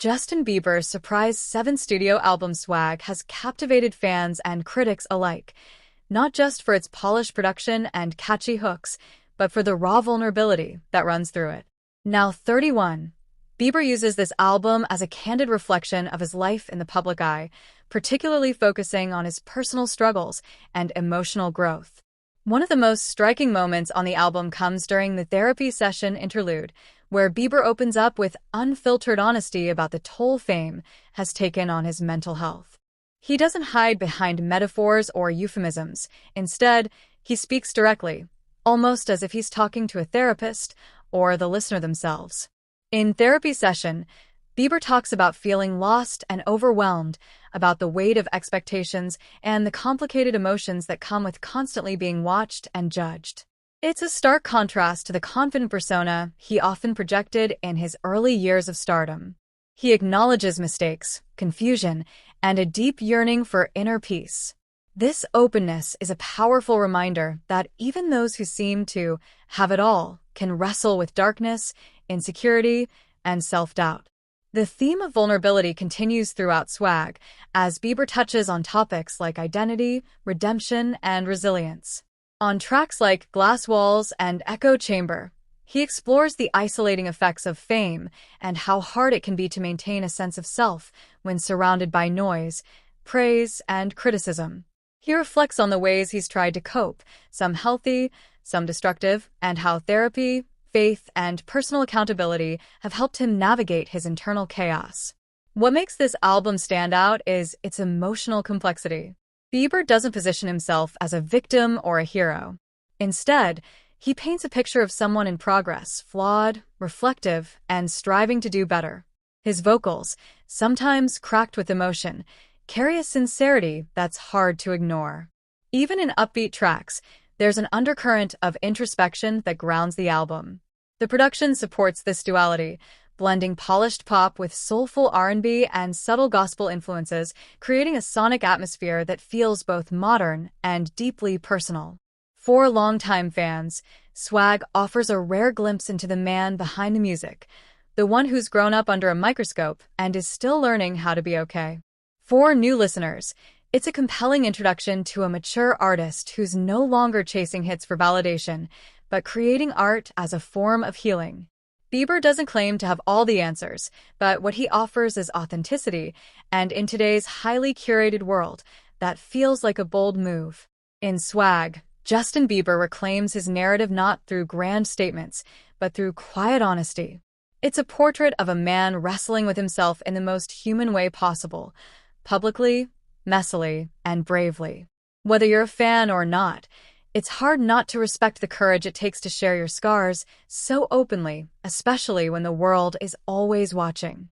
Justin Bieber's surprise 7 studio album Swag has captivated fans and critics alike, not just for its polished production and catchy hooks, but for the raw vulnerability that runs through it. Now 31, Bieber uses this album as a candid reflection of his life in the public eye, particularly focusing on his personal struggles and emotional growth. One of the most striking moments on the album comes during the therapy session interlude, where Bieber opens up with unfiltered honesty about the toll fame has taken on his mental health. He doesn't hide behind metaphors or euphemisms. Instead, he speaks directly, almost as if he's talking to a therapist or the listener themselves. In therapy session, Bieber talks about feeling lost and overwhelmed, about the weight of expectations and the complicated emotions that come with constantly being watched and judged. It's a stark contrast to the confident persona he often projected in his early years of stardom. He acknowledges mistakes, confusion, and a deep yearning for inner peace. This openness is a powerful reminder that even those who seem to have it all can wrestle with darkness, insecurity, and self-doubt. The theme of vulnerability continues throughout Swag, as Bieber touches on topics like identity, redemption, and resilience. On tracks like Glass Walls and Echo Chamber, he explores the isolating effects of fame and how hard it can be to maintain a sense of self when surrounded by noise, praise, and criticism. He reflects on the ways he's tried to cope, some healthy, some destructive, and how therapy, faith, and personal accountability have helped him navigate his internal chaos. What makes this album stand out is its emotional complexity. Bieber doesn't position himself as a victim or a hero. Instead, he paints a picture of someone in progress, flawed, reflective, and striving to do better. His vocals, sometimes cracked with emotion, carry a sincerity that's hard to ignore. Even in upbeat tracks, there's an undercurrent of introspection that grounds the album. The production supports this duality, blending polished pop with soulful R&B and subtle gospel influences, creating a sonic atmosphere that feels both modern and deeply personal. For longtime fans, Swag offers a rare glimpse into the man behind the music, the one who's grown up under a microscope and is still learning how to be okay. For new listeners, it's a compelling introduction to a mature artist who's no longer chasing hits for validation, but creating art as a form of healing. Bieber doesn't claim to have all the answers, but what he offers is authenticity, and in today's highly curated world, that feels like a bold move. In Swag, Justin Bieber reclaims his narrative not through grand statements, but through quiet honesty. It's a portrait of a man wrestling with himself in the most human way possible, publicly, messily, and bravely. Whether you're a fan or not, it's hard not to respect the courage it takes to share your scars so openly, especially when the world is always watching.